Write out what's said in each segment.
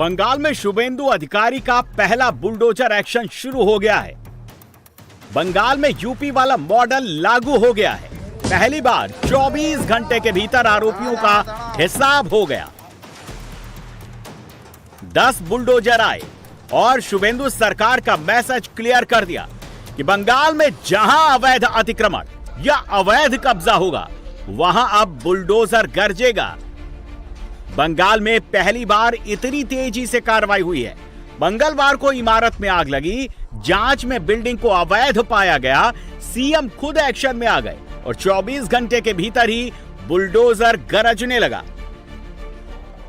बंगाल में शुभेंदु अधिकारी का पहला बुलडोजर एक्शन शुरू हो गया है। बंगाल में यूपी वाला मॉडल लागू हो गया है। पहली बार 24 घंटे के भीतर आरोपियों का हिसाब हो गया। 10 बुलडोजर आए और शुभेंदु सरकार का मैसेज क्लियर कर दिया कि बंगाल में जहां अवैध अतिक्रमण या अवैध कब्जा होगा वहां अब बुलडोजर गरजेगा। बंगाल में पहली बार इतनी तेजी से कार्रवाई हुई है। मंगलवार को इमारत में आग लगी, जांच में बिल्डिंग को अवैध पाया गया। सीएम खुद एक्शन में आ गए और 24 घंटे के भीतर ही बुलडोजर गरजने लगा।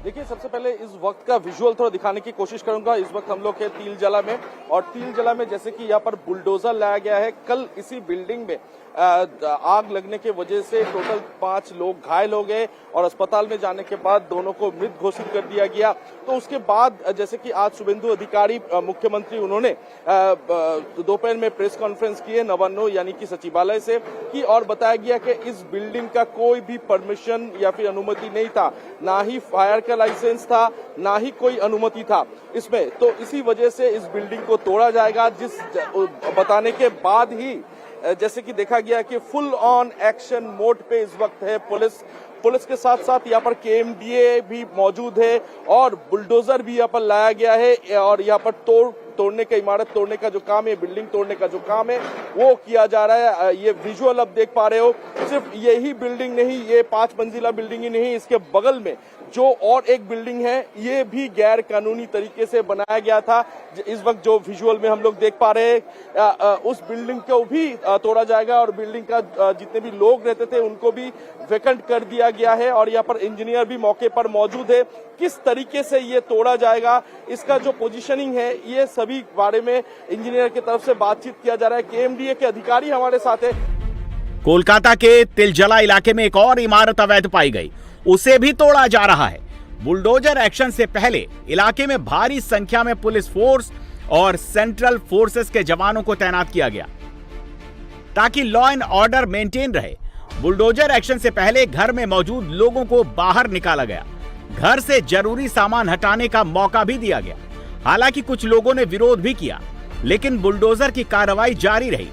देखिए, सबसे पहले इस वक्त का विजुअल थोड़ा दिखाने की कोशिश करूंगा। इस वक्त हम लोग हैं तिलजला में, और तिलजला में जैसे कि यहाँ पर बुलडोजर लाया गया है। कल इसी बिल्डिंग में आग लगने की वजह से टोटल 5 लोग घायल हो गए और अस्पताल में जाने के बाद दोनों को मृत घोषित कर दिया गया। तो उसके बाद जैसे कि आज शुभेंदु अधिकारी मुख्यमंत्री उन्होंने दोपहर में प्रेस कॉन्फ्रेंस की है नवान्नो यानी कि सचिवालय से की, और बताया गया कि इस बिल्डिंग का कोई भी परमिशन या फिर अनुमति नहीं था, ना ही फायर का लाइसेंस था, ना ही कोई अनुमति था इसमें। तो इसी वजह से इस बिल्डिंग को तोड़ा जाएगा, जिस बताने के बाद ही जैसे कि देखा गया कि फुल ऑन एक्शन मोड पे इस वक्त है पुलिस के साथ साथ यहाँ पर केएमडीए भी मौजूद है और बुलडोजर भी यहाँ पर लाया गया है, और यहाँ पर तोड़ने का, इमारत तोड़ने का जो काम है, बिल्डिंग तोड़ने का जो काम है वो किया जा रहा है। ये विजुअल अब देख पा रहे हो, सिर्फ यही बिल्डिंग नहीं, ये 5 मंजिला बिल्डिंग ही नहीं, इसके बगल में जो और एक बिल्डिंग है ये भी गैर कानूनी तरीके से बनाया गया था। इस वक्त जो विजुअल में हम लोग देख पा रहे हैं उस बिल्डिंग को भी तोड़ा जाएगा और बिल्डिंग का जितने भी लोग रहते थे उनको भी वैकेंट कर दिया गया है, और यहाँ पर इंजीनियर भी मौके पर मौजूद है। किस तरीके से ये तोड़ा जाएगा, इसका जो पोजीशनिंग है, ये सभी बारे में इंजीनियर की तरफ से बातचीत किया जा रहा है। केएमडीए के अधिकारी हमारे साथ है। कोलकाता के तिलजला इलाके में एक और इमारत अवैध पाई गई, उसे भी तोड़ा जा रहा है। बुलडोजर एक्शन से पहले इलाके में भारी संख्या में पुलिस फोर्स और सेंट्रल फोर्सेस के जवानों को तैनात किया गया ताकि लॉ एंड ऑर्डर मेंटेन रहे। बुलडोजर एक्शन से पहले घर में मौजूद लोगों को बाहर निकाला गया। घर से जरूरी सामान हटाने का मौका भी दिया गया। हालांकि कुछ लोगों ने विरोध भी किया, लेकिन बुलडोजर की कार्रवाई जारी रही।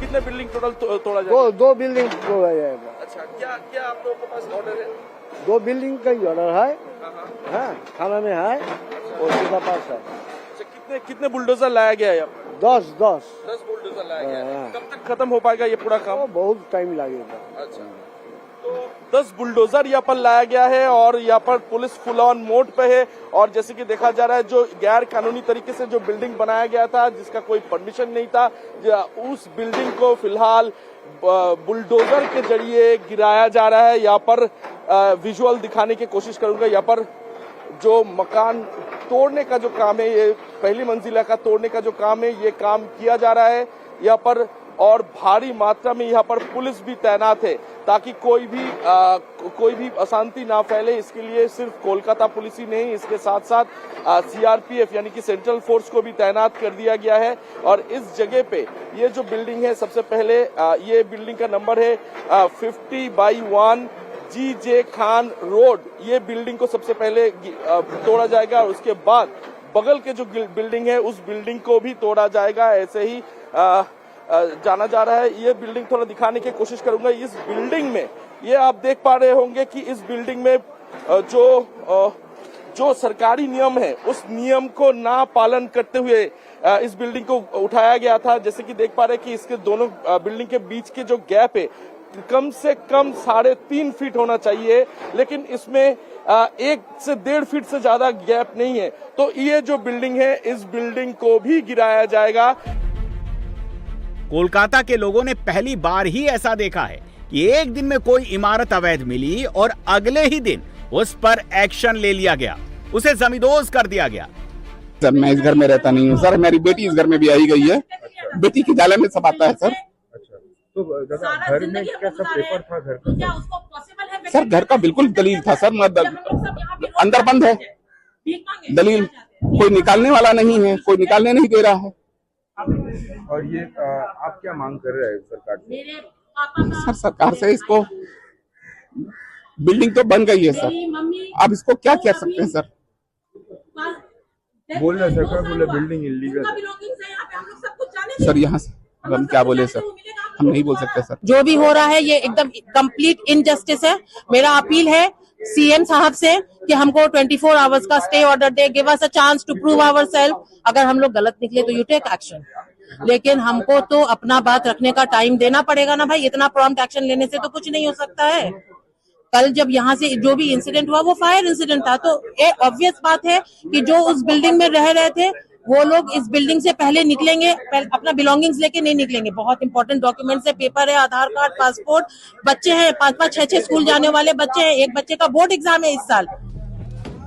कितने बिल्डिंग टोटल तोड़ा जाएगा? दो बिल्डिंग तोड़ा जाएगा। अच्छा, क्या आप लोगों के पास ऑर्डर है? 2 बिल्डिंग का ही ऑर्डर है। हाँ, थाना में है और सीधा पास है। अच्छा, कितने बुलडोजर लाया गया है? 10 बुलडोजर लाया गया है। कब तक खत्म हो पाएगा ये पूरा काम? बहुत टाइम लगेगा। अच्छा, तो 10 बुलडोजर यहाँ पर लाया गया है और यहाँ पर पुलिस फुल ऑन मोड पे है। और जैसे कि देखा जा रहा है, जो गैर कानूनी तरीके से जो बिल्डिंग बनाया गया था, जिसका कोई परमिशन नहीं था, उस बिल्डिंग को फिलहाल बुलडोजर के जरिए गिराया जा रहा है। यहाँ पर विजुअल दिखाने की कोशिश करूंगा। यहाँ पर जो मकान तोड़ने का जो काम है, ये पहली मंजिला का तोड़ने का जो काम है, ये काम किया जा रहा है यहाँ पर, और भारी मात्रा में यहाँ पर पुलिस भी तैनात है ताकि कोई भी अशांति ना फैले। इसके लिए सिर्फ कोलकाता पुलिस ही नहीं, इसके साथ साथ सीआरपीएफ यानी कि सेंट्रल फोर्स को भी तैनात कर दिया गया है। और इस जगह पे ये जो बिल्डिंग है, सबसे पहले ये बिल्डिंग का नंबर है 50/1 GJ खान रोड। ये बिल्डिंग को सबसे पहले तोड़ा जाएगा और उसके बाद बगल के जो बिल्डिंग है उस बिल्डिंग को भी तोड़ा जाएगा। ऐसे ही जाना जा रहा है। ये बिल्डिंग थोड़ा दिखाने की कोशिश करूंगा। इस बिल्डिंग में ये आप देख पा रहे होंगे कि इस बिल्डिंग में जो सरकारी नियम है उस नियम को ना पालन करते हुए इस बिल्डिंग को उठाया गया था। जैसे कि देख पा रहे हैं कि इसके दोनों बिल्डिंग के बीच के जो गैप है कम से कम 3.5 फीट होना चाहिए, लेकिन इसमें 1 से 1.5 फीट से ज्यादा गैप नहीं है। तो ये जो बिल्डिंग है, इस बिल्डिंग को भी गिराया जाएगा। कोलकाता के लोगों ने पहली बार ही ऐसा देखा है कि एक दिन में कोई इमारत अवैध मिली और अगले ही दिन उस पर एक्शन ले लिया गया, उसे जमींदोज कर दिया गया। सर, मैं इस घर में रहता नहीं हूँ सर, मेरी बेटी इस घर में भी आई गई है। बेटी की जाले में सब आता है सर। तो दादा, घर में क्या सब पेपर था घर का? क्या उसको पॉसिबल है? सर, घर का बिल्कुल दलील था सर, अंदर बंद है, दलील कोई निकालने वाला नहीं है, कोई निकालने नहीं दे रहा है। और ये आप क्या मांग कर रहे हैं सरकार से? सर, सरकार से इसको बिल्डिंग तो बन गई है सर, आप इसको क्या कह सकते हैं सर? बोल रहे सरकार बोले बिल्डिंग इलीगल है। सर यहाँ से अब हम क्या बोले सर, हम नहीं बोल सकते सर। जो भी हो रहा है ये एकदम कंप्लीट इनजस्टिस है। मेरा अपील है सीएम साहब से कि हमको 24 आवर्स का स्टे ऑर्डर दे, give us a chance to prove ourselves. अगर हम लोग गलत निकले तो यू टेक एक्शन, लेकिन हमको तो अपना बात रखने का टाइम देना पड़ेगा ना भाई। इतना प्रॉम्प्ट एक्शन लेने से तो कुछ नहीं हो सकता है। कल जब यहाँ से जो भी इंसिडेंट हुआ वो फायर इंसिडेंट था, तो ये ऑब्वियस बात है कि जो उस बिल्डिंग में रह रहे थे वो लोग इस बिल्डिंग से पहले निकलेंगे, अपना बिलोंगिंग्स लेके नहीं निकलेंगे। बहुत इंपॉर्टेंट डॉक्यूमेंट्स है, पेपर है, आधार कार्ड, पासपोर्ट, बच्चे हैं 5-5, 6-6 स्कूल जाने वाले बच्चे हैं, एक बच्चे का बोर्ड एग्जाम है इस साल।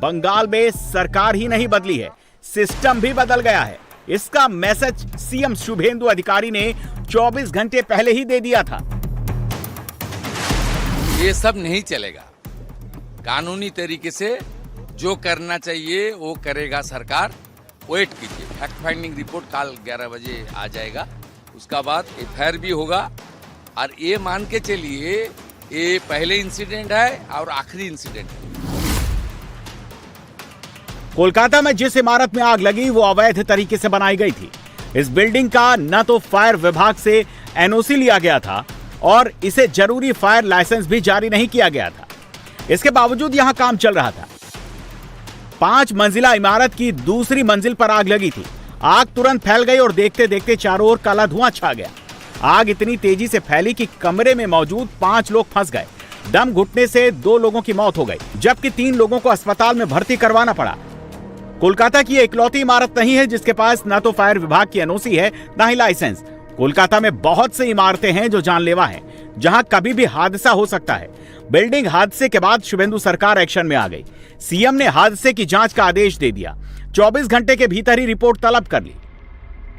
बंगाल में सरकार ही नहीं बदली है, सिस्टम भी बदल गया है। इसका मैसेज सीएम शुभेंदु अधिकारी ने 24 घंटे पहले ही दे दिया था। ये सब नहीं चलेगा। कानूनी तरीके से जो करना चाहिए वो करेगा सरकार। वेट कीजिए, फैक्ट फाइंडिंग रिपोर्ट कल 11 बजे आ जाएगा, उसका बाद एफआईआर भी होगा। और ये मान के चलिए ये पहले इंसिडेंट है और आखिरी इंसिडेंट है। कोलकाता में जिस इमारत में आग लगी वो अवैध तरीके से बनाई गई थी। इस बिल्डिंग का न तो फायर विभाग से एनओसी लिया गया था और इसे जरूरी फायर लाइसेंस भी जारी नहीं किया गया था। इसके बावजूद यहां काम चल रहा था। 5 मंजिला इमारत की दूसरी मंजिल पर आग लगी थी। आग तुरंत फैल गई और देखते देखते चारों ओर काला धुआं छा गया। आग इतनी तेजी से फैली कि कमरे में मौजूद 5 लोग फंस गए। दम घुटने से 2 लोगों की मौत हो गई, जबकि 3 लोगों को अस्पताल में भर्ती करवाना पड़ा। कोलकाता की इकलौती इमारत नहीं है जिसके पास न तो फायर विभाग की एनओसी है न ही लाइसेंस। कोलकाता में बहुत सी इमारतें हैं जो जानलेवा हैं, जहां कभी भी हादसा हो सकता है। बिल्डिंग हादसे के बाद शुभेंदु सरकार एक्शन में आ गई। सीएम ने हादसे की जांच का आदेश दे दिया। 24 घंटे के भीतर ही रिपोर्ट तलब कर ली।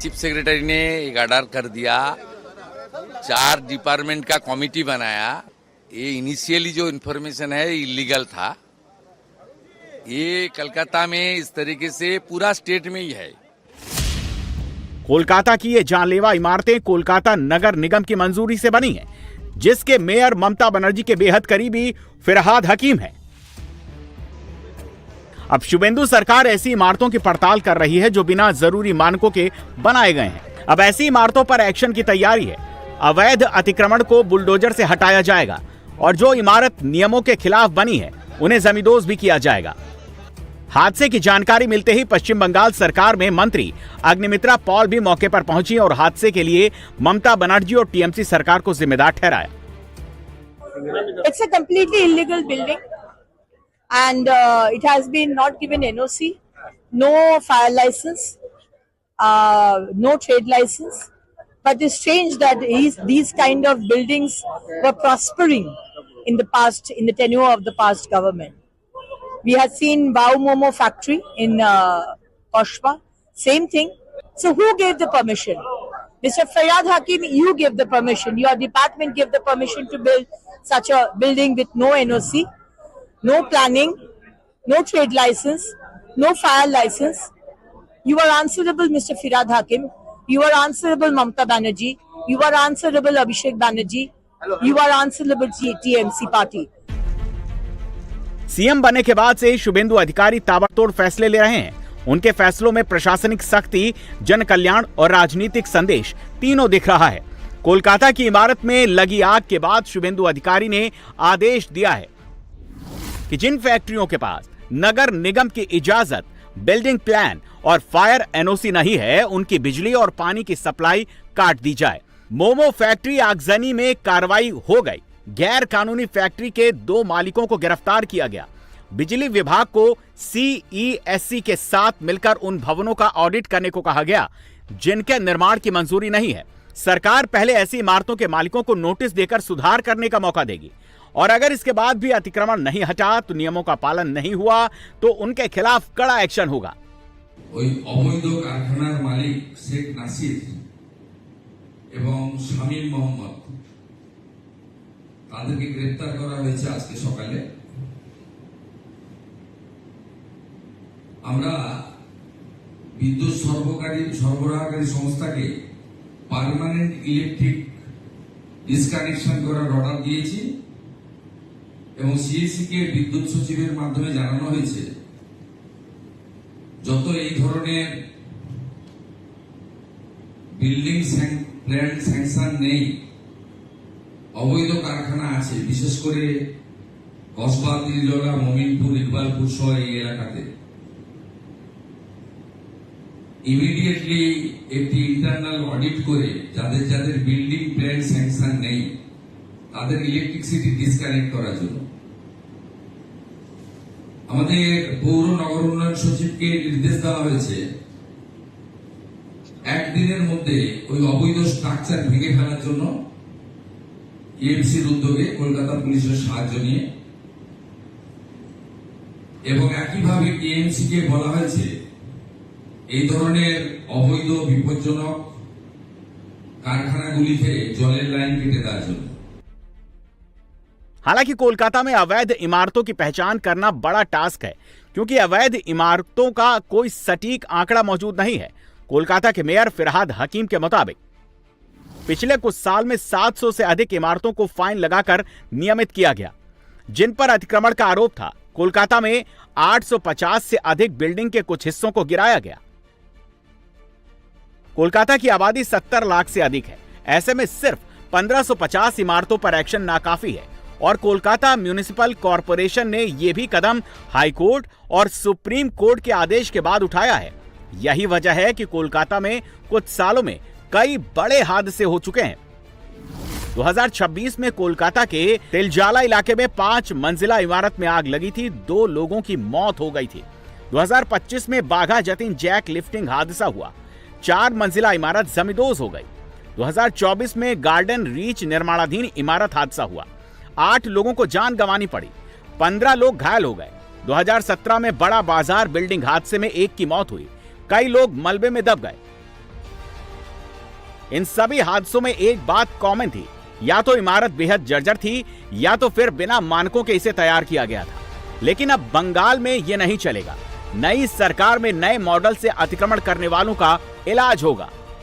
चीफ सेक्रेटरी ने एक ऑर्डर कर दिया, 4 डिपार्टमेंट का कमिटी बनाया। ये इनिशियली जो इन्फॉर्मेशन है इलीगल था। ये कलकत्ता में इस तरीके से पूरा स्टेट में ही है। कोलकाता की ये जानलेवा इमारतें कोलकाता नगर निगम की मंजूरी से बनी हैं, जिसके मेयर ममता बनर्जी के बेहद करीबी फिरहाद हकीम हैं। अब शुभेंदु सरकार ऐसी इमारतों की पड़ताल कर रही है जो बिना जरूरी मानकों के बनाए गए हैं। अब ऐसी इमारतों पर एक्शन की तैयारी है। अवैध अतिक्रमण को बुलडोजर से हटाया जाएगा और जो इमारत नियमों के खिलाफ बनी है उन्हें जमींदोज भी किया जाएगा। हादसे की जानकारी मिलते ही पश्चिम बंगाल सरकार में मंत्री अग्निमित्रा पॉल भी मौके पर पहुंची और हादसे के लिए ममता बनर्जी और टीएमसी सरकार को जिम्मेदार ठहराया। It's a completely illegal building and it has been not given NOC, no fire license, no trade license. But it's strange that these kind of buildings were prospering in the past, in the tenure of the past government. We have seen Wow Momo factory in Koshpa, same thing. So who gave the permission? Mr. Fayyad Hakim, you gave the permission. Your department gave the permission to build such a building with no NOC, no planning, no trade license, no fire license. You are answerable, Mr. Fayyad Hakim. You are answerable, Mamata Banerjee. You are answerable, Abhishek Banerjee. You are answerable, TMC party. CM बनने के बाद से शुभेंदु अधिकारी ताबड़तोड़ फैसले ले रहे हैं। उनके फैसलों में प्रशासनिक सख्ती, जन कल्याण और राजनीतिक संदेश तीनों दिख रहा है। कोलकाता की इमारत में लगी आग के बाद शुभेंदु अधिकारी ने आदेश दिया है कि जिन फैक्ट्रियों के पास नगर निगम की इजाजत, बिल्डिंग प्लान और फायर एनओसी नहीं है, उनकी बिजली और पानी की सप्लाई काट दी जाए। मोमो फैक्ट्री आगजनी में कार्रवाई हो गई। गैर कानूनी फैक्ट्री के 2 मालिकों को गिरफ्तार किया गया। बिजली विभाग को सीईएससी के साथ मिलकर उन भवनों का ऑडिट करने को कहा गया जिनके निर्माण की मंजूरी नहीं है। सरकार पहले ऐसी इमारतों के मालिकों को नोटिस देकर सुधार करने का मौका देगी और अगर इसके बाद भी अतिक्रमण नहीं हटा तो नियमों का पालन नहीं हुआ तो उनके खिलाफ कड़ा एक्शन होगा। अवैध कारखानार मालिक शेख नासिर एवं शामीम मोहम्मद তাদেরকে গ্রেফতার করা হয়েছে আজকে সকালে। আমরা বিদ্যুৎ সরবরাহকারী সংস্থাকে পার্মানেন্ট ইলেকট্রিক ডিসকানেকশন করার অর্ডার দিয়েছি এবং সিএসসি কে বিদ্যুৎ সচিবের মাধ্যমে জানানো হয়েছে যত এই ধরনের বিল্ডিং প্ল্যান স্যাংশন নেই, অবৈধ কারখানা আছে, বিশেষ করে কসবা, তিলজলা, মমিনপুর, ইকবালপুর সহ এই এলাকাতে ইমিডিয়েটলি একটি ইন্টারনাল অডিট করে যাদের যাদের বিল্ডিং প্ল্যান স্যাংশন নেই তাদের ইলেকট্রিসিটি ডিসকানেক্ট করার জন্য আমাদের পৌর নগর উন্নয়ন সচিবকে নির্দেশ দেওয়া হয়েছে একদিনের মধ্যে ওই অবৈধ স্ট্রাকচার ভেঙে ফেলার জন্য ইএমসির উদ্যোগে কলকাতা পুলিশের সাহায্য নিয়ে, এবং একইভাবে টিএমসি কে বলা হয়েছে এই ধরনের অবৈধ বিপজ্জনক कारखानाগুলিতে জলের লাইন কেটে দেওয়ার জন্য। हालांकि कोलकाता में अवैध इमारतों की पहचान करना बड़ा टास्क है, क्योंकि अवैध इमारतों का कोई सटीक आंकड़ा मौजूद नहीं है। कोलकाता के मेयर फिरहाद हकीम के मुताबिक पिछले कुछ साल में 700 से अधिक इमारतों को फाइन लगाकर नियमित किया गया, जिन पर अतिक्रमण का आरोप था। कोलकाता में 850 से अधिक बिल्डिंग के कुछ हिस्सों को गिराया गया। कोलकाता की आबादी 70 लाख से अधिक है। ऐसे में सिर्फ 1550 इमारतों पर एक्शन नाकाफी है, और कोलकाता म्युनिसिपल कॉरपोरेशन ने यह भी कदम हाई कोर्ट और सुप्रीम कोर्ट के आदेश के बाद उठाया है। यही वजह है कि कोलकाता में कुछ सालों में कई बड़े हादसे हो चुके हैं। 2026 में कोलकाता के तिलजाला इलाके में 5 मंजिला इमारत में आग लगी थी, 2 लोगों की मौत हो गई थी। 2025 में बाघा जतिन जैक लिफ्टिंग हादसा हुआ, 4 मंजिला इमारत जमींदोज हो गई। 2024 में गार्डन रीच निर्माणाधीन इमारत हादसा हुआ, 8 लोगों को जान गंवानी पड़ी, 15 लोग घायल हो गए। 2017 में बड़ा बाजार बिल्डिंग हादसे में 1 की मौत हुई, कई लोग मलबे में दब गए। इन सभी हादसों में एक बात कॉमन थी, या तो इमारत बेहद जर्जर थी या तो फिर बिना मानकों के इसे तैयार किया गया था। लेकिन अब बंगाल में ये नहीं चलेगा। नई सरकार में नए मॉडल से अतिक्रमण करने वालों का इलाज होगा।